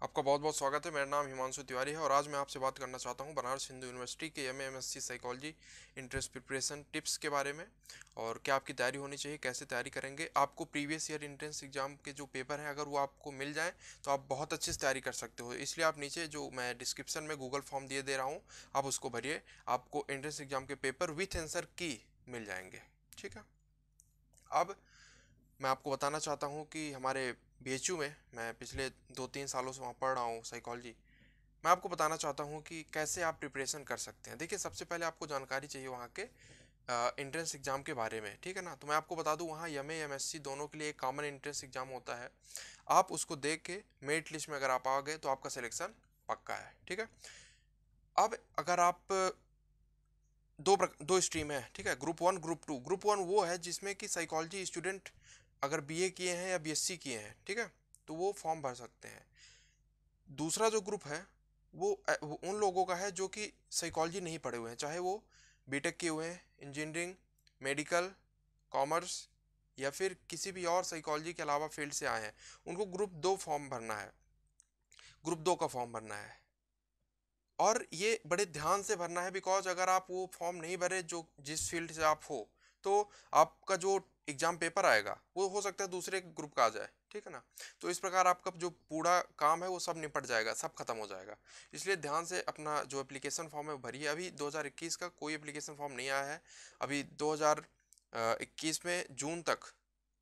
आपका बहुत बहुत स्वागत है। मेरा नाम हिमांशु तिवारी है और आज मैं आपसे बात करना चाहता हूँ बनारस हिंदू यूनिवर्सिटी के MA MSc psychology entrance preparation tips के बारे में। और क्या आपकी तैयारी होनी चाहिए, कैसे तैयारी करेंगे। आपको प्रीवियस ईयर इंट्रेंस एग्जाम के जो पेपर हैं अगर वो आपको मिल जाए तो आप बहुत अच्छे से तैयारी कर सकते हो। इसलिए आप नीचे जो मैं डिस्क्रिप्शन में गूगल फॉर्म दिए दे रहा हूँ, आप उसको भरिए। आपको एंट्रेंस एग्जाम के पेपर विथ आंसर की मिल जाएंगे। ठीक है। अब मैं आपको बताना चाहता हूँ कि हमारे बीएचयू में मैं पिछले 2-3 सालों से वहाँ पढ़ रहा हूँ साइकोलॉजी। मैं आपको बताना चाहता हूँ कि कैसे आप प्रिपरेशन कर सकते हैं। देखिए, सबसे पहले आपको जानकारी चाहिए वहाँ के एंट्रेंस एग्जाम के बारे में। ठीक है ना। तो मैं आपको बता दूँ, वहाँ एमए एमएससी दोनों के लिए एक कॉमन एंट्रेंस एग्जाम होता है। आप उसको देख के मेरिट लिस्ट में अगर आप आ गए तो आपका सिलेक्शन पक्का है। ठीक है। अब अगर आप दो स्ट्रीम है। ठीक है, group one group two. Group one वो है जिसमें कि साइकोलॉजी स्टूडेंट अगर बीए किए हैं या बीएससी किए हैं, ठीक है, तो वो फॉर्म भर सकते हैं। दूसरा जो ग्रुप है वो उन लोगों का है जो कि साइकोलॉजी नहीं पढ़े हुए हैं, चाहे वो बीटेक किए हुए हैं, इंजीनियरिंग, मेडिकल, कॉमर्स या फिर किसी भी और साइकोलॉजी के अलावा फील्ड से आए हैं। उनको ग्रुप दो फॉर्म भरना है, ग्रुप दो का फॉर्म भरना है। और ये बड़े ध्यान से भरना है, बिकॉज अगर आप वो फॉर्म नहीं भरे जो जिस फील्ड से आप हो, तो आपका जो एग्जाम पेपर आएगा वो हो सकता है दूसरे ग्रुप का आ जाए। ठीक है ना। तो इस प्रकार आपका जो पूरा काम है वो सब निपट जाएगा, सब खत्म हो जाएगा। इसलिए ध्यान से अपना जो एप्लीकेशन फॉर्म है वो भरिए। अभी 2021 का कोई एप्लीकेशन फॉर्म नहीं आया है। अभी 2021 में जून तक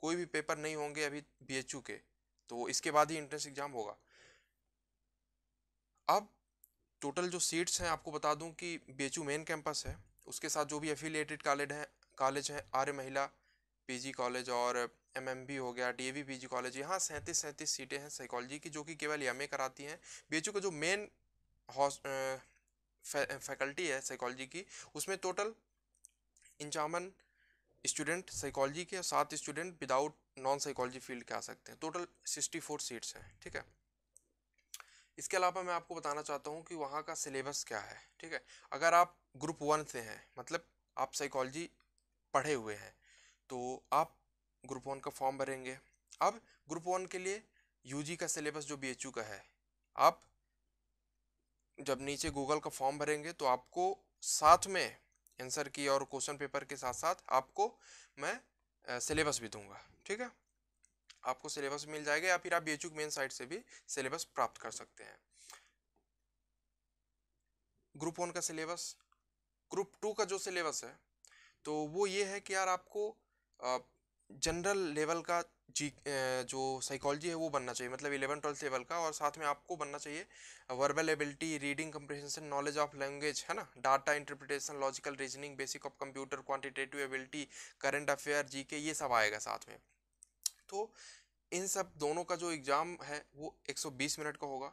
कोई भी पेपर नहीं होंगे अभी बीएचयू के। तो इसके बाद ही एंट्रेंस एग्जाम होगा। अब टोटल जो सीट्स हैं आपको बता दूं कि बीएचयू मेन कैंपस है, उसके साथ जो भी एफिलिएटेड कॉलेज हैं आर्य महिला पीजी कॉलेज और एमएमबी हो गया, डीएवी पीजी कॉलेज, यहाँ 37 सीटें हैं साइकोलॉजी की जो कि केवल एमए कराती हैं। बीएचयू का जो मेन फैकल्टी है साइकोलॉजी की, उसमें टोटल 51 स्टूडेंट साइकोलॉजी के और 7 student without non psychology field के आ सकते हैं। टोटल 64 सीट्स हैं। ठीक है। इसके अलावा मैं आपको बताना चाहता हूँ कि वहाँ का सिलेबस क्या है। ठीक है। अगर आप ग्रुप वन से हैं, मतलब आप साइकोलॉजी पढ़े हुए हैं, तो आप ग्रुप वन का फॉर्म भरेंगे। अब ग्रुप वन के लिए यूजी का सिलेबस जो बीएचयू का है, आप जब नीचे गूगल का फॉर्म भरेंगे तो आपको साथ में आंसर की और क्वेश्चन पेपर के साथ साथ आपको मैं सिलेबस भी दूंगा। ठीक है। आपको सिलेबस मिल जाएगा या फिर आप बीएचयू मेन साइट से भी सिलेबस प्राप्त कर सकते हैं। ग्रुप वन का सिलेबस। ग्रुप टू का जो सिलेबस है तो वो ये है कि यार आपको जनरल लेवल का जो साइकोलॉजी है वो बनना चाहिए, मतलब 11-12 लेवल का। और साथ में आपको बनना चाहिए verbal ability, reading comprehension, knowledge of language, है ना, data interpretation, logical reasoning, basic of computer, quantitative ability, current affair, GK, ये सब आएगा साथ में। तो इन सब दोनों का जो एग्जाम है वो 120 मिनट का होगा।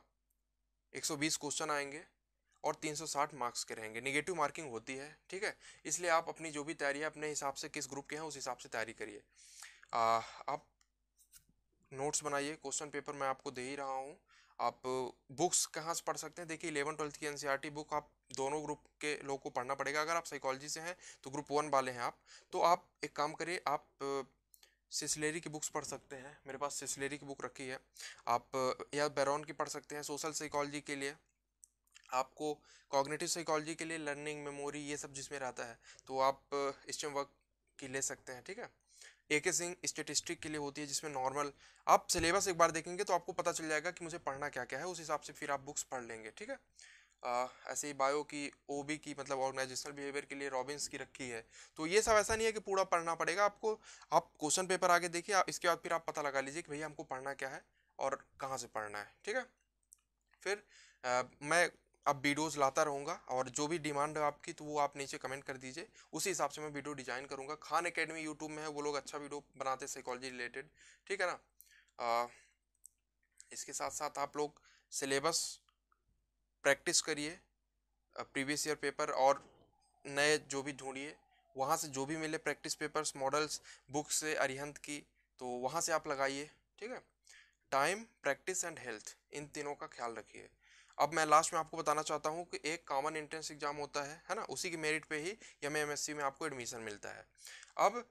120 क्वेश्चन आएंगे और 360 मार्क्स के रहेंगे। निगेटिव मार्किंग होती है। ठीक है। इसलिए आप अपनी जो भी तैयारी है अपने हिसाब से, किस ग्रुप के हैं उस हिसाब से तैयारी करिए। आप नोट्स बनाइए, क्वेश्चन पेपर मैं आपको दे ही रहा हूँ। आप बुक्स कहाँ से पढ़ सकते हैं। देखिए, 11-12 की एनसीईआरटी बुक आप दोनों ग्रुप के लोगों को पढ़ना पड़ेगा। अगर आप साइकोलॉजी से हैं तो ग्रुप वन वाले हैं आप, तो आप एक काम करिए, आप सिसलेरी की बुक्स पढ़ सकते हैं। मेरे पास सिसलेरी की बुक रखी है। आप या बैरॉन की पढ़ सकते हैं सोशल साइकोलॉजी के लिए। आपको कॉग्निटिव साइकोलॉजी के लिए लर्निंग, मेमोरी, ये सब जिसमें रहता है, तो आप स्टेम वर्क की ले सकते हैं। ठीक है। एके सिंह स्टेटिस्टिक के लिए होती है जिसमें नॉर्मल। आप सिलेबस एक बार देखेंगे तो आपको पता चल जाएगा कि मुझे पढ़ना क्या क्या है, उस हिसाब से फिर आप बुक्स पढ़ लेंगे। ठीक है। ऐसे ही बायो की, ओबी की, मतलब ऑर्गेनाइजेशनल बिहेवियर के लिए रॉबिन्स की रखी है। तो ये सब ऐसा नहीं है कि पूरा पढ़ना पड़ेगा आपको। आप क्वेश्चन पेपर आगे देखिए, इसके बाद फिर आप पता लगा लीजिए कि भैया हमको पढ़ना क्या है और कहाँ से पढ़ना है। ठीक है। फिर मैं अब वीडियोस लाता रहूँगा और जो भी डिमांड है आपकी तो वो आप नीचे कमेंट कर दीजिए, उसी हिसाब से मैं वीडियो डिजाइन करूँगा। खान एकेडमी यूट्यूब में है, वो लोग अच्छा वीडियो बनाते हैं साइकोलॉजी रिलेटेड। ठीक है ना। अ, इसके साथ साथ आप लोग सिलेबस प्रैक्टिस करिए, प्रीवियस ईयर पेपर और नए जो भी ढूंढिए, वहाँ से जो भी मिले प्रैक्टिस पेपर्स, मॉडल्स, बुक्स से अरिहंत की, तो वहाँ से आप लगाइए। ठीक है। टाइम, प्रैक्टिस एंड हेल्थ, इन तीनों का ख्याल रखिए। अब मैं लास्ट में आपको बताना चाहता हूँ कि एक कॉमन एंट्रेंस एग्जाम होता है ना, उसी की मेरिट पे ही एमए एमएससी में आपको एडमिशन मिलता है। अब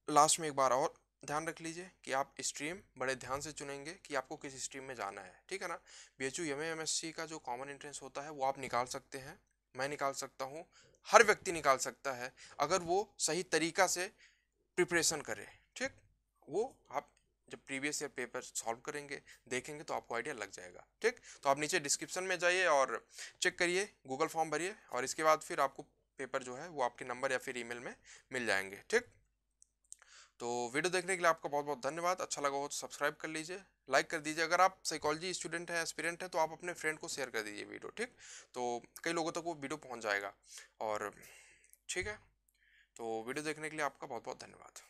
लास्ट में एक बार और ध्यान रख लीजिए कि आप स्ट्रीम बड़े ध्यान से चुनेंगे कि आपको किस स्ट्रीम में जाना है, ठीक है ना। बीएचयू एमए एमएससी का जो कॉमन एंट्रेंस होता है वो आप निकाल सकते हैं, मैं निकाल सकता हूँ, हर व्यक्ति निकाल सकता है अगर वो सही तरीका से प्रिपरेशन करे, ठीक। वो आप जब प्रीवियस ईयर पेपर सॉल्व करेंगे, देखेंगे तो आपको आइडिया लग जाएगा, ठीक। तो आप नीचे डिस्क्रिप्शन में जाइए और चेक करिए, गूगल फॉर्म भरिए और इसके बाद फिर आपको पेपर जो है वो आपके नंबर या फिर ईमेल में मिल जाएंगे, ठीक। तो वीडियो देखने के लिए आपका बहुत बहुत धन्यवाद। अच्छा लगा हो तो सब्सक्राइब कर लीजिए, लाइक कर दीजिए। अगर आप साइकोलॉजी स्टूडेंट हैं, एस्पिरेंट हैं, तो आप अपने फ्रेंड को शेयर कर दीजिए वीडियो, ठीक। तो कई लोगों तक वो वीडियो पहुंच जाएगा और ठीक है। तो वीडियो देखने के लिए आपका बहुत बहुत धन्यवाद।